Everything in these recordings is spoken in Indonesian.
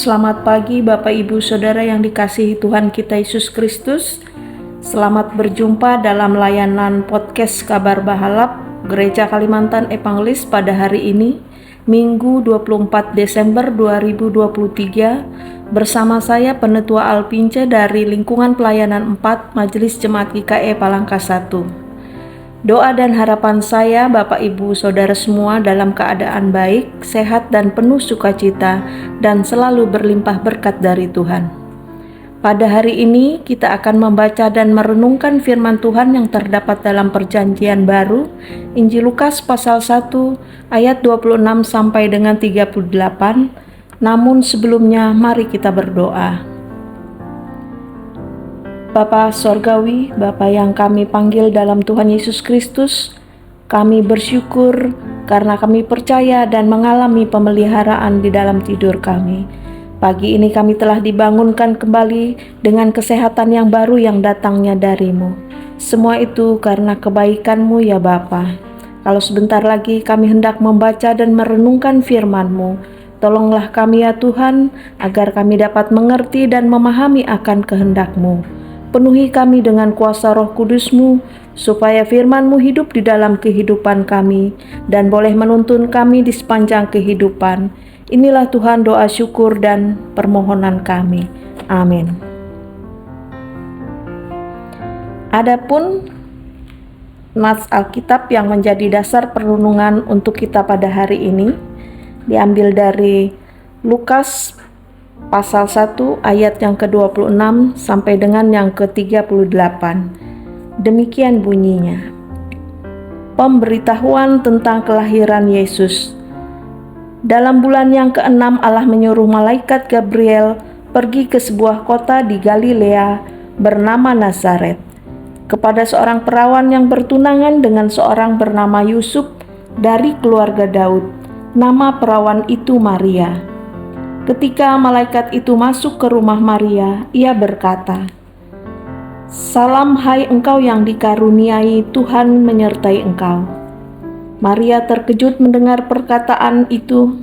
Selamat pagi Bapak Ibu Saudara yang dikasihi Tuhan kita Yesus Kristus. Selamat berjumpa dalam layanan podcast Kabar Bahalap Gereja Kalimantan Evangelis pada hari ini, Minggu 24 Desember 2023, bersama saya Penetua Alpince dari Lingkungan Pelayanan 4 Majelis Jemaat GKE Palangka 1. Doa dan harapan saya, Bapak Ibu Saudara semua dalam keadaan baik, sehat dan penuh sukacita, dan selalu berlimpah berkat dari Tuhan. Pada hari ini kita akan membaca dan merenungkan firman Tuhan yang terdapat dalam Perjanjian Baru, Injil Lukas pasal 1 ayat 26 sampai dengan 38. Namun sebelumnya mari kita berdoa. Bapa Sorgawi, Bapa yang kami panggil dalam Tuhan Yesus Kristus, kami bersyukur karena kami percaya dan mengalami pemeliharaan di dalam tidur kami. Pagi ini kami telah dibangunkan kembali dengan kesehatan yang baru yang datangnya dari-Mu. Semua itu karena kebaikan-Mu ya Bapa. Kalau sebentar lagi kami hendak membaca dan merenungkan firman-Mu, tolonglah kami ya Tuhan, agar kami dapat mengerti dan memahami akan kehendak-Mu. Penuhi kami dengan kuasa Roh Kudus-Mu, supaya firman-Mu hidup di dalam kehidupan kami, dan boleh menuntun kami di sepanjang kehidupan. Inilah Tuhan doa syukur dan permohonan kami. Amin. Adapun nats Alkitab yang menjadi dasar perenungan untuk kita pada hari ini, diambil dari Lukas pasal 1 ayat yang ke-26 sampai dengan yang ke-38. Demikian bunyinya. Pemberitahuan tentang kelahiran Yesus. Dalam bulan yang ke-6 Allah menyuruh malaikat Gabriel pergi ke sebuah kota di Galilea bernama Nazaret, kepada seorang perawan yang bertunangan dengan seorang bernama Yusuf dari keluarga Daud. Nama perawan itu Maria. Ketika malaikat itu masuk ke rumah Maria, ia berkata, "Salam hai engkau yang dikaruniai, Tuhan menyertai engkau." Maria terkejut mendengar perkataan itu,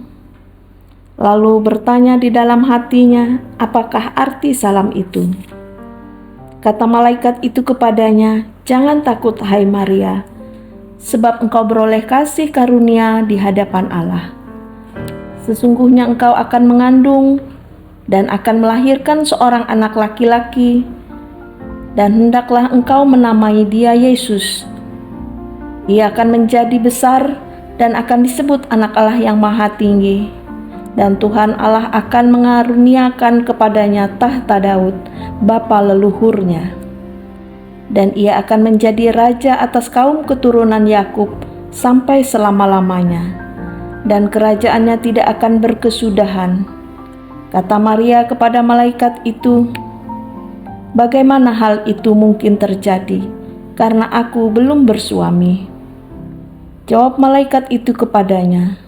lalu bertanya di dalam hatinya, apakah arti salam itu? Kata malaikat itu kepadanya, "Jangan takut hai Maria, sebab engkau beroleh kasih karunia di hadapan Allah. Sesungguhnya engkau akan mengandung dan akan melahirkan seorang anak laki-laki, dan hendaklah engkau menamai dia Yesus. Ia akan menjadi besar dan akan disebut Anak Allah yang Maha Tinggi, dan Tuhan Allah akan mengaruniakan kepadanya tahta Daud, bapa leluhurnya. Dan ia akan menjadi raja atas kaum keturunan Yakub sampai selama-lamanya, dan kerajaannya tidak akan berkesudahan." Kata Maria kepada malaikat itu, "Bagaimana hal itu mungkin terjadi, karena aku belum bersuami?" Jawab malaikat itu kepadanya,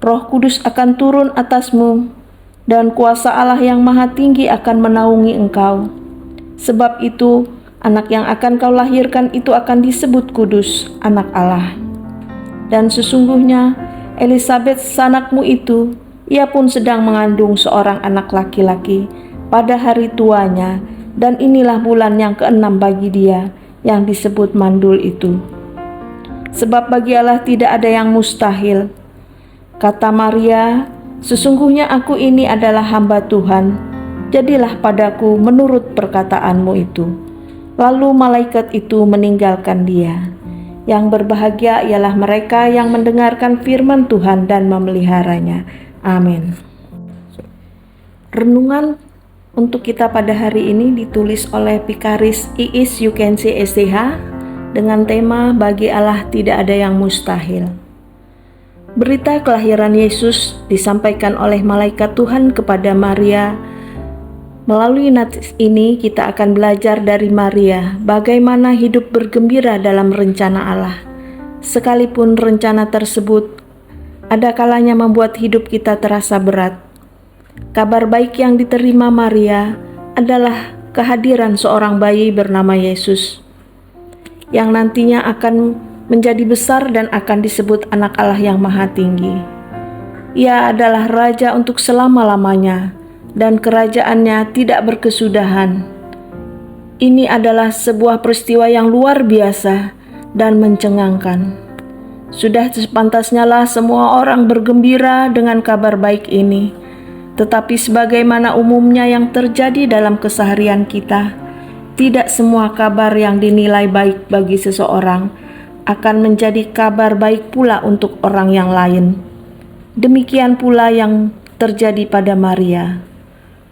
"Roh Kudus akan turun atasmu, dan kuasa Allah yang Maha Tinggi akan menaungi engkau. Sebab itu, anak yang akan kau lahirkan itu akan disebut kudus, Anak Allah. Dan sesungguhnya Elisabet sanakmu itu, ia pun sedang mengandung seorang anak laki-laki pada hari tuanya, dan inilah bulan yang ke-6 bagi dia yang disebut mandul itu. Sebab bagi Allah tidak ada yang mustahil." Kata Maria, "Sesungguhnya aku ini adalah hamba Tuhan, jadilah padaku menurut perkataanmu itu." Lalu malaikat itu meninggalkan dia. Yang berbahagia ialah mereka yang mendengarkan firman Tuhan dan memeliharanya. Amin. Renungan untuk kita pada hari ini ditulis oleh Pikaris Iis Yukensi STH dengan tema "Bagi Allah tidak ada yang mustahil". Berita kelahiran Yesus disampaikan oleh malaikat Tuhan kepada Maria. Melalui nats ini kita akan belajar dari Maria bagaimana hidup bergembira dalam rencana Allah. Sekalipun rencana tersebut ada kalanya membuat hidup kita terasa berat. Kabar baik yang diterima Maria adalah kehadiran seorang bayi bernama Yesus, yang nantinya akan menjadi besar dan akan disebut Anak Allah yang Maha Tinggi. Ia adalah Raja untuk selama-lamanya, dan kerajaannya tidak berkesudahan. Ini adalah sebuah peristiwa yang luar biasa dan mencengangkan. Sudah sepantasnya lah semua orang bergembira dengan kabar baik ini. Tetapi sebagaimana umumnya yang terjadi dalam keseharian kita, tidak semua kabar yang dinilai baik bagi seseorang akan menjadi kabar baik pula untuk orang yang lain. Demikian pula yang terjadi pada Maria.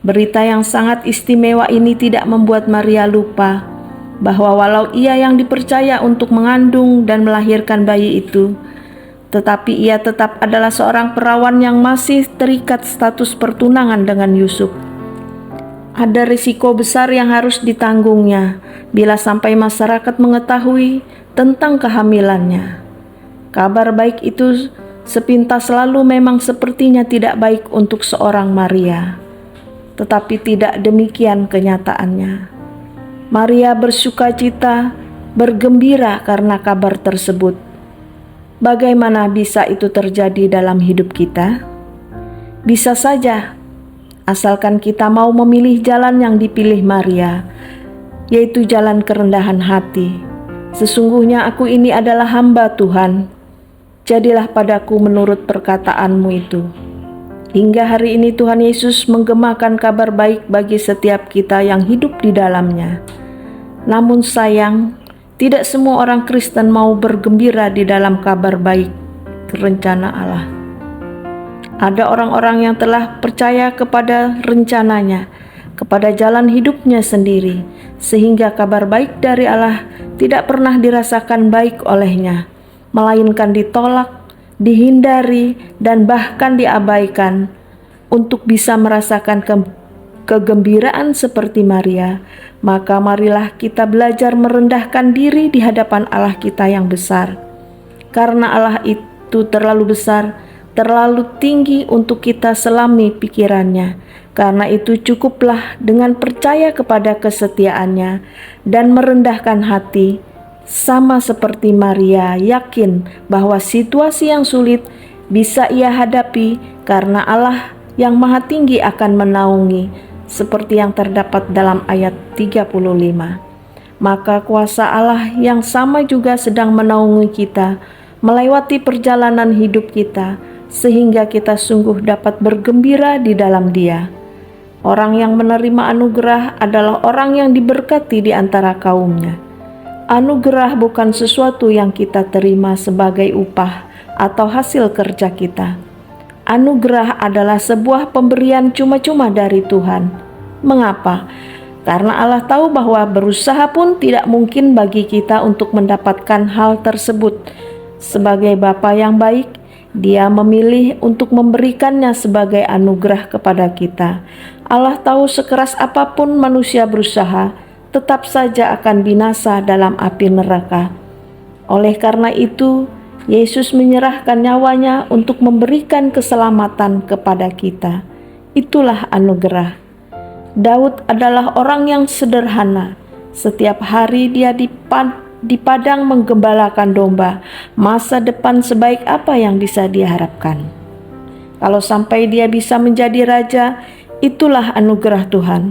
Berita yang sangat istimewa ini tidak membuat Maria lupa bahwa walau ia yang dipercaya untuk mengandung dan melahirkan bayi itu, tetapi ia tetap adalah seorang perawan yang masih terikat status pertunangan dengan Yusuf. Ada risiko besar yang harus ditanggungnya bila sampai masyarakat mengetahui tentang kehamilannya. Kabar baik itu sepintas lalu memang sepertinya tidak baik untuk seorang Maria. Tetapi tidak demikian kenyataannya. Maria bersukacita, bergembira karena kabar tersebut. Bagaimana bisa itu terjadi dalam hidup kita? Bisa saja, asalkan kita mau memilih jalan yang dipilih Maria, yaitu jalan kerendahan hati. Sesungguhnya aku ini adalah hamba Tuhan, jadilah padaku menurut perkataanmu itu. Hingga hari ini Tuhan Yesus menggemakan kabar baik bagi setiap kita yang hidup di dalamnya. Namun sayang, tidak semua orang Kristen mau bergembira di dalam kabar baik rencana Allah. Ada orang-orang yang telah percaya kepada rencananya, kepada jalan hidupnya sendiri, sehingga kabar baik dari Allah tidak pernah dirasakan baik olehnya, melainkan ditolak, dihindari, dan bahkan diabaikan. Untuk bisa merasakan kegembiraan seperti Maria, maka marilah kita belajar merendahkan diri di hadapan Allah kita yang besar. Karena Allah itu terlalu besar, terlalu tinggi untuk kita selami pikirannya. Karena itu cukuplah dengan percaya kepada kesetiaannya dan merendahkan hati, sama seperti Maria yakin bahwa situasi yang sulit bisa ia hadapi karena Allah yang maha tinggi akan menaungi, seperti yang terdapat dalam ayat 35. Maka kuasa Allah yang sama juga sedang menaungi kita melewati perjalanan hidup kita, sehingga kita sungguh dapat bergembira di dalam Dia. Orang yang menerima anugerah adalah orang yang diberkati di antara kaumnya. Anugerah bukan sesuatu yang kita terima sebagai upah atau hasil kerja kita. Anugerah adalah sebuah pemberian cuma-cuma dari Tuhan. Mengapa? Karena Allah tahu bahwa berusaha pun tidak mungkin bagi kita untuk mendapatkan hal tersebut. Sebagai Bapa yang baik, Dia memilih untuk memberikannya sebagai anugerah kepada kita. Allah tahu sekeras apapun manusia berusaha, tetap saja akan binasa dalam api neraka. Oleh karena itu, Yesus menyerahkan nyawanya untuk memberikan keselamatan kepada kita. Itulah anugerah. Daud adalah orang yang sederhana. Setiap hari dia di padang menggembalakan domba. Masa depan sebaik apa yang bisa dia harapkan? Kalau sampai dia bisa menjadi raja, itulah anugerah Tuhan.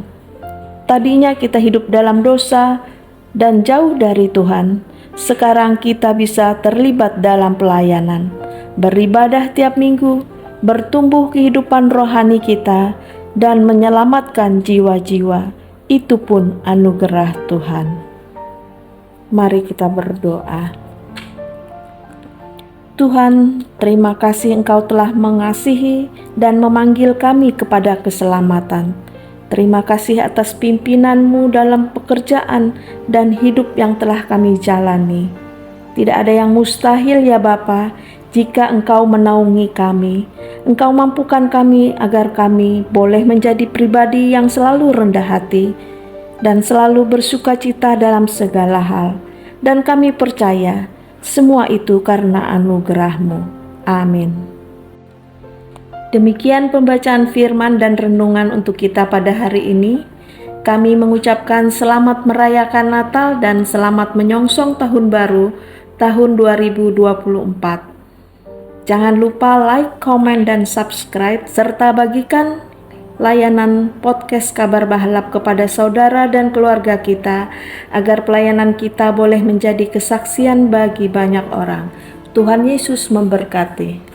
Tadinya kita hidup dalam dosa dan jauh dari Tuhan. Sekarang kita bisa terlibat dalam pelayanan, beribadah tiap minggu, bertumbuh kehidupan rohani kita, dan menyelamatkan jiwa-jiwa. Itu pun anugerah Tuhan. Mari kita berdoa. Tuhan, terima kasih Engkau telah mengasihi dan memanggil kami kepada keselamatan. Terima kasih atas pimpinan-Mu dalam pekerjaan dan hidup yang telah kami jalani. Tidak ada yang mustahil ya Bapa, jika Engkau menaungi kami. Engkau mampukan kami agar kami boleh menjadi pribadi yang selalu rendah hati dan selalu bersukacita dalam segala hal. Dan kami percaya semua itu karena anugerah-Mu. Amin. Demikian pembacaan firman dan renungan untuk kita pada hari ini. Kami mengucapkan selamat merayakan Natal dan selamat menyongsong tahun baru tahun 2024. Jangan lupa like, komen, dan subscribe serta bagikan layanan podcast Kabar Bahalap kepada saudara dan keluarga kita, agar pelayanan kita boleh menjadi kesaksian bagi banyak orang. Tuhan Yesus memberkati.